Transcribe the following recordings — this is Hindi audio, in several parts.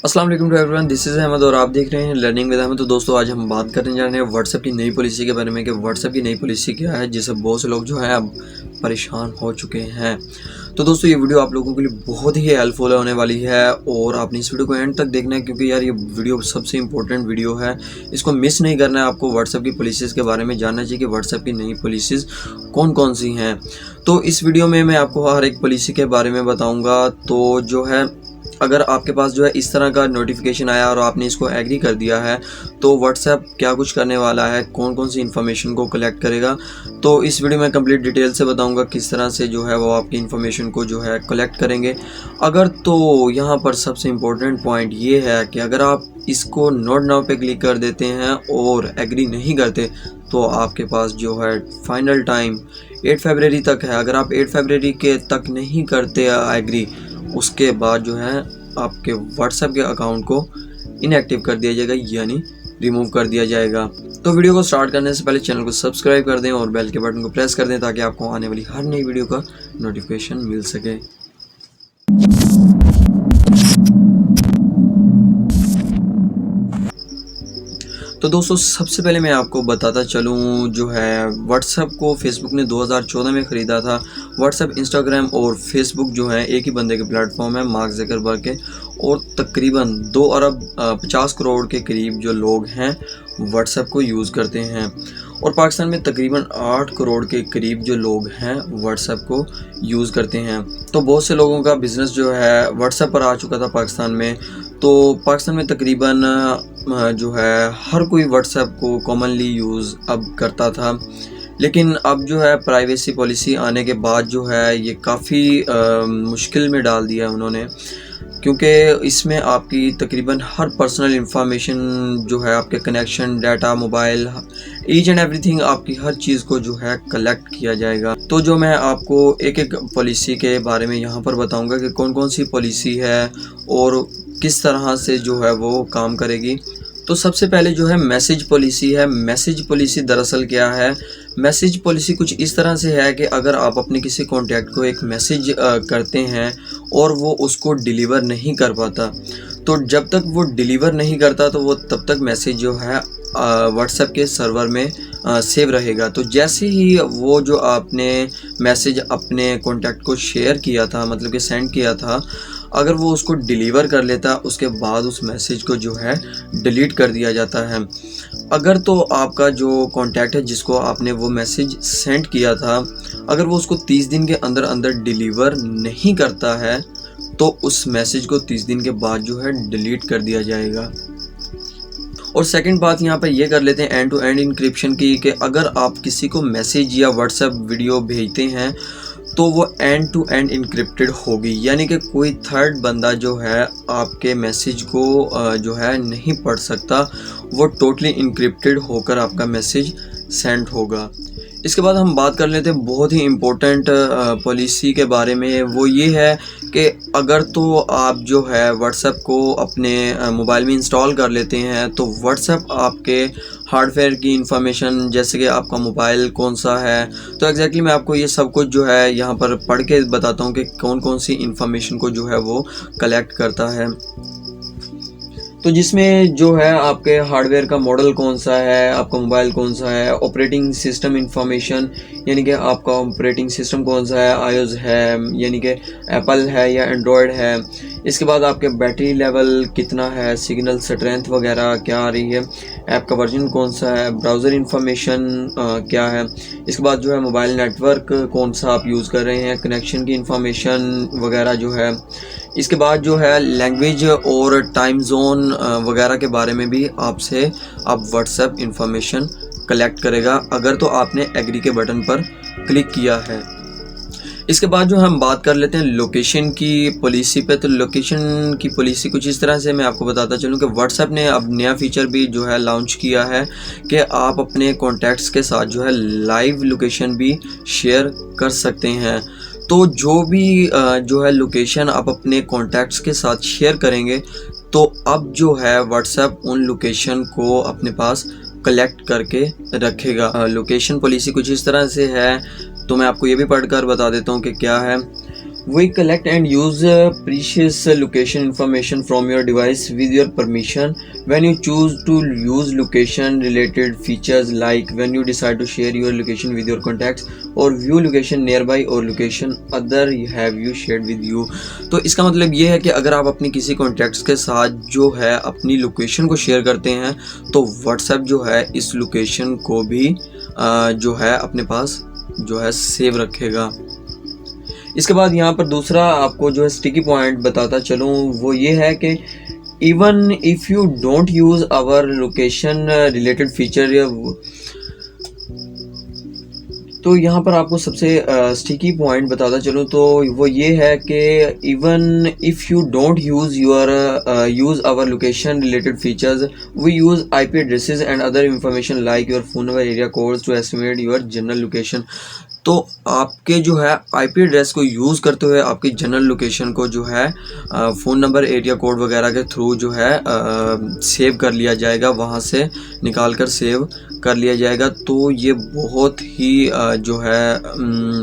अस्सलाम वालेकुम to everyone, this is Ahmed और आप देख रहे हैं लर्निंग विद अहमद। तो दोस्तों आज हम बात करने जा रहे हैं व्हाट्सएप की नई पॉलिसी के बारे में कि व्हाट्सएप की नई पॉलिसी क्या है जिससे बहुत से लोग जो हैं अब परेशान हो चुके हैं। तो दोस्तों ये वीडियो आप लोगों के लिए बहुत ही हेल्पफुल होने वाली है और आपने इस वीडियो को एंड तक देखना है क्योंकि यार ये वीडियो सबसे इंपॉर्टेंट वीडियो है, इसको मिस नहीं करना है। आपको व्हाट्सएप की पॉलिसीज़ के बारे में जानना चाहिए कि व्हाट्सएप की नई पॉलिसीज़ कौन कौन सी हैं। तो इस वीडियो में मैं आपको हर एक पॉलिसी के बारे में बताऊँगा। तो जो है अगर आपके पास जो है इस तरह का नोटिफिकेशन आया और आपने इसको एग्री कर दिया है तो व्हाट्सएप क्या कुछ करने वाला है, कौन कौन सी इन्फॉर्मेशन को कलेक्ट करेगा, तो इस वीडियो में कंप्लीट डिटेल से बताऊंगा किस तरह से जो है वो आपकी इन्फॉर्मेशन को जो है कलेक्ट करेंगे। अगर तो यहाँ पर सबसे इम्पोर्टेंट पॉइंट ये है कि अगर आप इसको नोट नाउ पे क्लिक कर देते हैं और एग्री नहीं करते तो आपके पास जो है फाइनल टाइम 8 फरवरी तक है। अगर आप 8 फरवरी के तक नहीं करते एग्री, उसके बाद जो है आपके व्हाट्सएप के अकाउंट को इनएक्टिव कर दिया जाएगा, यानी रिमूव कर दिया जाएगा। तो वीडियो को स्टार्ट करने से पहले चैनल को सब्सक्राइब कर दें और बेल के बटन को प्रेस कर दें ताकि आपको आने वाली हर नई वीडियो का नोटिफिकेशन मिल सके। तो दोस्तों सबसे पहले मैं आपको बताता चलूँ, जो है व्हाट्सएप को फेसबुक ने 2014 में ख़रीदा था। व्हाट्सएप, इंस्टाग्राम और फेसबुक जो है एक ही बंदे के प्लेटफॉर्म है, मार्क ज़करबर्ग के, और तकरीबन 2 अरब 50 करोड़ के करीब जो लोग हैं व्हाट्सएप को यूज़ करते हैं। और पाकिस्तान में तकरीबन 8 करोड़ के करीब जो लोग हैं व्हाट्सएप को यूज़ करते हैं। तो बहुत से लोगों का बिज़नेस जो है व्हाट्सएप पर आ चुका था पाकिस्तान में। तो पाकिस्तान में तकरीबन जो है हर कोई व्हाट्सएप को कॉमनली यूज़ अब करता था, लेकिन अब जो है प्राइवेसी पॉलिसी आने के बाद जो है ये काफ़ी मुश्किल में डाल दिया है उन्होंने, क्योंकि इसमें आपकी तकरीबन हर पर्सनल इंफॉर्मेशन जो है, आपके connection, data, mobile, each and everything, आपकी हर चीज़ को जो है कलेक्ट किया जाएगा। तो जो मैं आपको एक एक पॉलिसी के बारे में यहाँ पर बताऊँगा कि कौन कौन सी पॉलिसी है और किस तरह से जो है वो काम करेगी। तो सबसे पहले जो है मैसेज पॉलिसी है। मैसेज पॉलिसी दरअसल क्या है? मैसेज पॉलिसी कुछ इस तरह से है कि अगर आप अपने किसी कॉन्टैक्ट को एक मैसेज करते हैं और वो उसको डिलीवर नहीं कर पाता, तो जब तक वो डिलीवर नहीं करता तो वो तब तक मैसेज जो है व्हाट्सएप के सर्वर में सेव रहेगा। तो जैसे ही वो जो आपने मैसेज अपने कॉन्टैक्ट को शेयर किया था, मतलब कि सेंड किया था, अगर वो उसको डिलीवर कर लेता उसके बाद उस मैसेज को जो है डिलीट कर दिया जाता है। अगर तो आपका जो कॉन्टैक्ट है जिसको आपने वो मैसेज सेंड किया था, अगर वो उसको 30 दिन के अंदर अंदर डिलीवर नहीं करता है तो उस मैसेज को 30 दिन के बाद जो है डिलीट कर दिया जाएगा। और सेकंड बात यहाँ पर ये कर लेते हैं एंड टू एंड इंक्रिप्शन की, कि अगर आप किसी को मैसेज या व्हाट्सएप वीडियो भेजते हैं तो वो एंड टू एंड इंक्रिप्टेड होगी, यानी कि कोई थर्ड बंदा जो है आपके मैसेज को जो है नहीं पढ़ सकता, वो टोटली इंक्रिप्टेड होकर आपका मैसेज सेंड होगा। इसके बाद हम बात कर लेते हैं बहुत ही इम्पोर्टेंट पॉलिसी के बारे में। वो ये है कि अगर तो आप जो है व्हाट्सएप को अपने मोबाइल में इंस्टॉल कर लेते हैं तो व्हाट्सएप आपके हार्डवेयर की इंफॉर्मेशन, जैसे कि आपका मोबाइल कौन सा है, तो एग्जैक्टली मैं आपको ये सब कुछ जो है यहाँ पर पढ़ के बताता हूँ कि कौन कौन सी इंफॉर्मेशन को जो है वो कलेक्ट करता है। तो जिसमें जो है आपके हार्डवेयर का मॉडल कौन सा है, आपका मोबाइल कौन सा है, ऑपरेटिंग सिस्टम इंफॉर्मेशन, यानी कि आपका ऑपरेटिंग सिस्टम कौन सा है, आईओएस है यानी कि एप्पल है या एंड्रॉयड है। इसके बाद आपके बैटरी लेवल कितना है, सिग्नल स्ट्रेंथ वगैरह क्या आ रही है, ऐप का वर्जन कौन सा है, ब्राउज़र इंफॉर्मेशन क्या है। इसके बाद जो है मोबाइल नेटवर्क कौन सा आप यूज़ कर रहे हैं, कनेक्शन की इंफॉर्मेशन वगैरह जो है। इसके बाद जो है लैंग्वेज और टाइम जोन वगैरह के बारे में भी आपसे आप व्हाट्सएप इंफॉर्मेशन कलेक्ट करेगा, अगर तो आपने एग्री के बटन पर क्लिक किया है। इसके बाद जो हम बात कर लेते हैं लोकेशन की पॉलिसी पे। तो लोकेशन की पॉलिसी कुछ इस तरह से मैं आपको बताता चलूँ कि व्हाट्सएप ने अब नया फीचर भी जो है लॉन्च किया है कि आप अपने कॉन्टैक्ट्स के साथ जो है लाइव लोकेशन भी शेयर कर सकते हैं। तो जो भी जो है लोकेशन आप अपने कॉन्टैक्ट्स के साथ शेयर करेंगे तो अब जो है व्हाट्सएप उन लोकेशन को अपने पास कलेक्ट करके रखेगा। लोकेशन पॉलिसी कुछ इस तरह से है, तो मैं आपको ये भी पढ़कर बता देता हूँ कि क्या है। We collect and use precious location information from your device with your permission. When you choose to use location related features, like when you decide to share your location with your contacts or view location nearby or location other have you shared with you। तो इसका मतलब ये है कि अगर आप अपनी किसी कॉन्टैक्ट्स के साथ जो है अपनी लोकेशन को शेयर करते हैं तो व्हाट्सएप जो है इस लोकेशन को भी जो है अपने पास जो है सेव रखेगा। इसके बाद यहाँ पर दूसरा आपको जो है स्टिकी पॉइंट बताता चलूँ, वो ये है कि even if you don't use our location related feature, तो यहाँ पर आपको सबसे स्टिकी पॉइंट बताता चलूँ तो वो ये है कि even if you don't use our location related features, we use IP addresses and other information like your phone number, area codes to estimate your general location. तो आपके जो है IP एड्रेस को यूज़ करते हुए आपकी जनरल लोकेशन को जो है फ़ोन नंबर, एरिया कोड वगैरह के थ्रू जो है सेव कर लिया जाएगा, वहाँ से निकाल कर सेव कर लिया जाएगा। तो ये बहुत ही जो है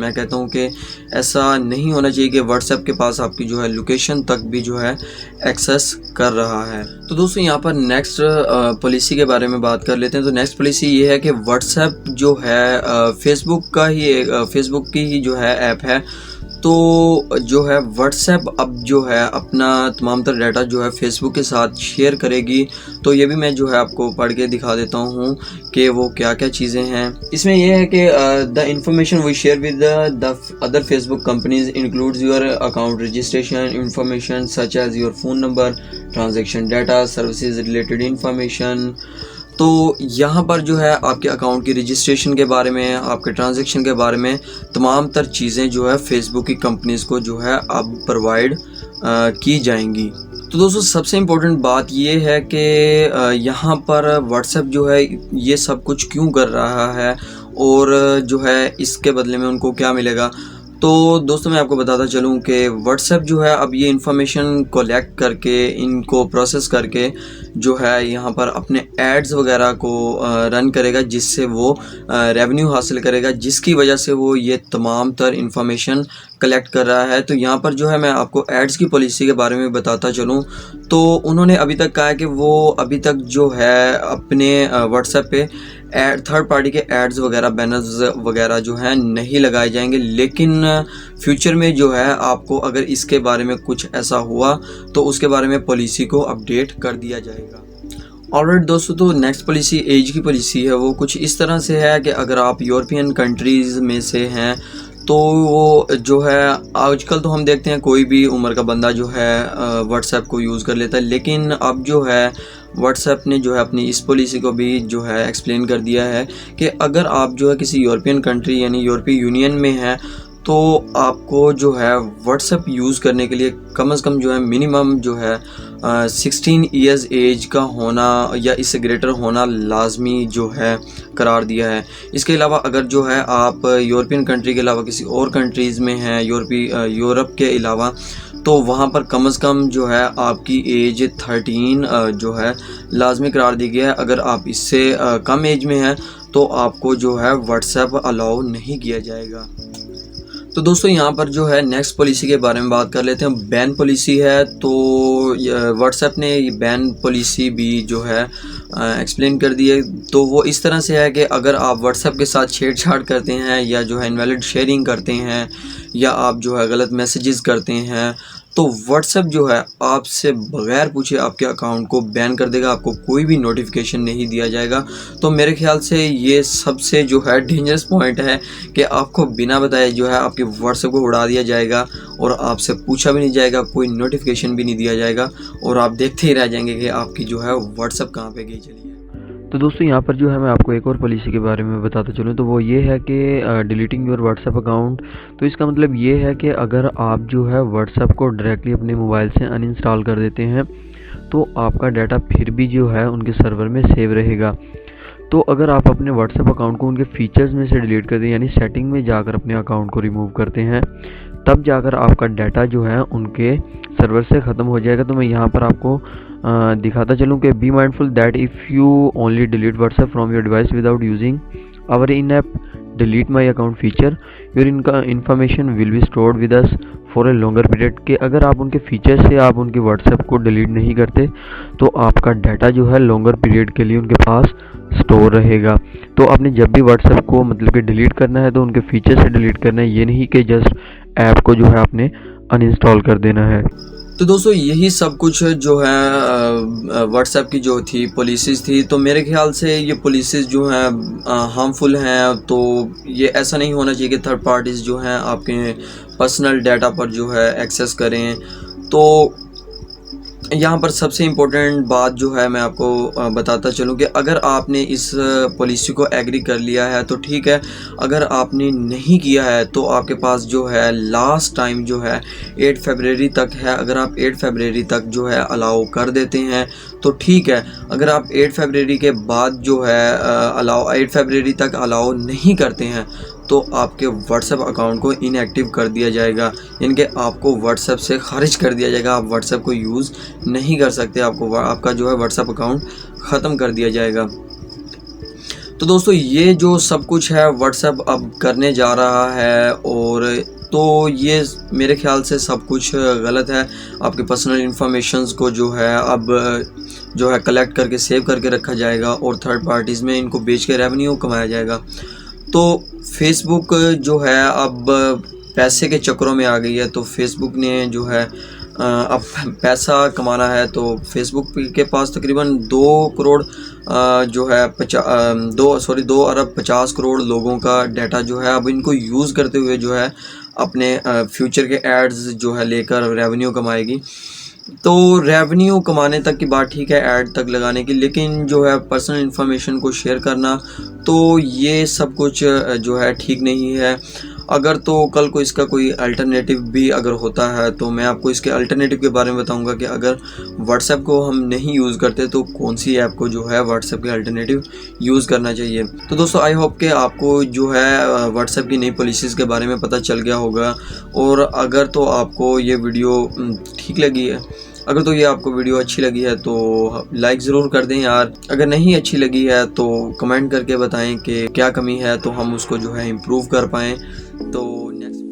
मैं कहता हूँ कि ऐसा नहीं होना चाहिए कि व्हाट्सएप के पास आपकी जो है लोकेशन तक भी जो है एक्सेस कर रहा है। तो दोस्तों यहाँ पर नेक्स्ट पॉलिसी के बारे में बात कर लेते हैं। तो नेक्स्ट पॉलिसी ये है कि व्हाट्सएप जो है फेसबुक की ही जो है ऐप है, तो जो है व्हाट्सएप अब जो है अपना तमाम तर डाटा जो है फेसबुक के साथ शेयर करेगी। तो ये भी मैं जो है आपको पढ़ के दिखा देता हूँ कि वो क्या क्या चीज़ें हैं। इसमें यह है कि the information we share with the other Facebook companies includes your account registration information such as your phone number, transaction data, services related information. तो यहाँ पर जो है आपके अकाउंट की रजिस्ट्रेशन के बारे में, आपके ट्रांजैक्शन के बारे में तमाम तर चीज़ें जो है फेसबुक की कंपनीज़ को जो है अब प्रोवाइड की जाएंगी। तो दोस्तों सबसे इम्पोर्टेंट बात ये है कि यहाँ पर व्हाट्सएप जो है ये सब कुछ क्यों कर रहा है और जो है इसके बदले में उनको क्या मिलेगा। तो दोस्तों मैं आपको बताता चलूँ कि व्हाट्सएप जो है अब ये इन्फॉर्मेशन कलेक्ट करके, इनको प्रोसेस करके जो है यहाँ पर अपने एड्स वगैरह को रन करेगा, जिससे वो रेवेन्यू हासिल करेगा, जिसकी वजह से वो ये तमाम तर इन्फॉर्मेशन कलेक्ट कर रहा है। तो यहाँ पर जो है मैं आपको एड्स की पॉलिसी के बारे में बताता चलूँ तो उन्होंने अभी तक कहा है कि वो अभी तक जो है अपने व्हाट्सएप पे थर्ड पार्टी के एड्स वगैरह, बैनर्स वगैरह जो हैं नहीं लगाए जाएंगे, लेकिन फ्यूचर में जो है आपको अगर इसके बारे में कुछ ऐसा हुआ तो उसके बारे में पॉलिसी को अपडेट कर दिया जाएगा। ऑलराइट दोस्तों, तो नेक्स्ट पॉलिसी एज की पॉलिसी है, वो कुछ इस तरह से है कि अगर आप यूरोपियन कंट्रीज़ में से हैं तो वो जो है आजकल तो हम देखते हैं कोई भी उम्र का बंदा जो है व्हाट्सएप को यूज़ कर लेता है, लेकिन अब जो है व्हाट्सएप ने जो है अपनी इस पॉलिसी को भी जो है एक्सप्लेन कर दिया है कि अगर आप जो है किसी यूरोपियन कंट्री यानी यूरोपीय यूनियन में हैं तो आपको जो है व्हाट्सएप यूज़ करने के लिए कम से कम जो है मिनिमम जो है 16 ईयर्स एज का होना या इससे ग्रेटर होना लाजमी जो है करार दिया है। इसके अलावा अगर जो है आप यूरोपियन कंट्री के अलावा किसी और कंट्रीज़ में हैं यूरोप के अलावा, तो वहाँ पर कम से कम जो है आपकी एज 13 जो है लाजमी करार दी गया है। अगर आप इससे कम एज में हैं तो आपको जो है व्हाट्सएप अलाउ नहीं किया जाएगा। तो दोस्तों यहाँ पर जो है नेक्स्ट पॉलिसी के बारे में बात कर लेते हैं। बैन पॉलिसी है, तो व्हाट्सएप ने ये बैन पॉलिसी भी जो है एक्सप्लेन कर दी है। तो वो इस तरह से है कि अगर आप व्हाट्सएप के साथ छेड़छाड़ करते हैं या जो है इनवैलिड शेयरिंग करते हैं या आप जो है गलत मैसेजेस करते हैं तो व्हाट्सएप जो है आपसे बगैर पूछे आपके अकाउंट को बैन कर देगा, आपको कोई भी नोटिफिकेशन नहीं दिया जाएगा। तो मेरे ख्याल से ये सबसे जो है डेंजरस पॉइंट है कि आपको बिना बताए जो है आपके व्हाट्सएप को उड़ा दिया जाएगा और आपसे पूछा भी नहीं जाएगा, कोई नोटिफिकेशन भी नहीं दिया जाएगा और आप देखते ही रह जाएंगे कि आपकी जो है व्हाट्सएप कहाँ पे गई चली है। तो दोस्तों यहाँ पर जो है मैं आपको एक और पॉलिसी के बारे में बताता चलूँ, तो वो ये है कि डिलीटिंग योर व्हाट्सएप अकाउंट। तो इसका मतलब ये है कि अगर आप जो है व्हाट्सएप को डायरेक्टली अपने मोबाइल से अनइंस्टॉल कर देते हैं तो आपका डाटा फिर भी जो है उनके सर्वर में सेव रहेगा। तो अगर आप अपने व्हाट्सएप अकाउंट को उनके फीचर्स में से डिलीट कर दें, यानी सेटिंग में जाकर अपने अकाउंट को रिमूव करते हैं, तब जाकर आपका डाटा जो है उनके सर्वर से ख़त्म हो जाएगा। तो मैं यहाँ पर आपको दिखाता चलूँ कि be mindful that if you only delete WhatsApp from your device without using our in app delete my account feature your इनका information will be stored with us for a longer period. के अगर आप उनके फीचर से आप उनके व्हाट्सएप को डिलीट नहीं करते तो आपका डाटा जो है लॉन्गर पीरियड के लिए उनके पास स्टोर रहेगा। तो आपने जब भी व्हाट्सएप को मतलब कि डिलीट करना है तो उनके फीचर से डिलीट करना है, ये नहीं कि जस्ट ऐप को जो है आपने अनइंस्टॉल कर देना है। तो दोस्तों यही सब कुछ जो है व्हाट्सएप की जो थी पॉलिसीज़ थी, तो मेरे ख्याल से ये पॉलिसीज़ जो हैं हार्मफुल हैं। तो ये ऐसा नहीं होना चाहिए कि थर्ड पार्टीज़ जो हैं आपके पर्सनल डाटा पर जो है एक्सेस करें। तो यहाँ पर सबसे इम्पोर्टेंट बात जो है मैं आपको बताता चलूँ कि अगर आपने इस पॉलिसी को एग्री कर लिया है तो ठीक है, अगर आपने नहीं किया है तो आपके पास जो है लास्ट टाइम जो है 8 फरवरी तक है। अगर आप 8 फरवरी तक जो है अलाउ कर देते हैं तो ठीक है। अगर आप 8 फरवरी के बाद जो है 8 फरवरी तक अलाउ नहीं करते हैं तो आपके व्हाट्सएप अकाउंट को इनएक्टिव कर दिया जाएगा, यानी कि आपको व्हाट्सएप से खारिज कर दिया जाएगा। आप व्हाट्सएप को यूज़ नहीं कर सकते, आपको आपका जो है व्हाट्सएप अकाउंट ख़त्म कर दिया जाएगा। तो दोस्तों ये जो सब कुछ है व्हाट्सएप अब करने जा रहा है, और तो ये मेरे ख्याल से सब कुछ गलत है। आपके पर्सनल इन्फॉर्मेशंस को जो है अब जो है कलेक्ट करके सेव करके रखा जाएगा और थर्ड पार्टीज़ में इनको बेच के रेवेन्यू कमाया जाएगा। तो फेसबुक जो है अब पैसे के चक्करों में आ गई है। तो फेसबुक ने जो है अब पैसा कमाना है, तो फेसबुक के पास तकरीबन 2 करोड़ जो है 2 अरब 50 करोड़ लोगों का डाटा जो है अब इनको यूज़ करते हुए जो है अपने फ्यूचर के एड्स जो है लेकर रेवेन्यू कमाएगी। तो रेवेन्यू कमाने तक की बात ठीक है, ऐड तक लगाने की, लेकिन जो है पर्सनल इन्फॉर्मेशन को शेयर करना तो ये सब कुछ जो है ठीक नहीं है। अगर तो कल को इसका कोई अल्टरनेटिव भी अगर होता है तो मैं आपको इसके अल्टरनेटिव के बारे में बताऊंगा कि अगर व्हाट्सएप को हम नहीं यूज़ करते तो कौन सी ऐप को जो है व्हाट्सएप के अल्टरनेटिव यूज़ करना चाहिए। तो दोस्तों आई होप कि आपको जो है व्हाट्सएप की नई पॉलिसीज़ के बारे में पता चल गया होगा। और अगर तो आपको ये वीडियो ठीक लगी है, अगर तो ये आपको वीडियो अच्छी लगी है तो लाइक ज़रूर कर दें यार। अगर नहीं अच्छी लगी है तो कमेंट करके बताएं कि क्या कमी है तो हम उसको जो है इम्प्रूव कर पाएँ। तो नेक्स्ट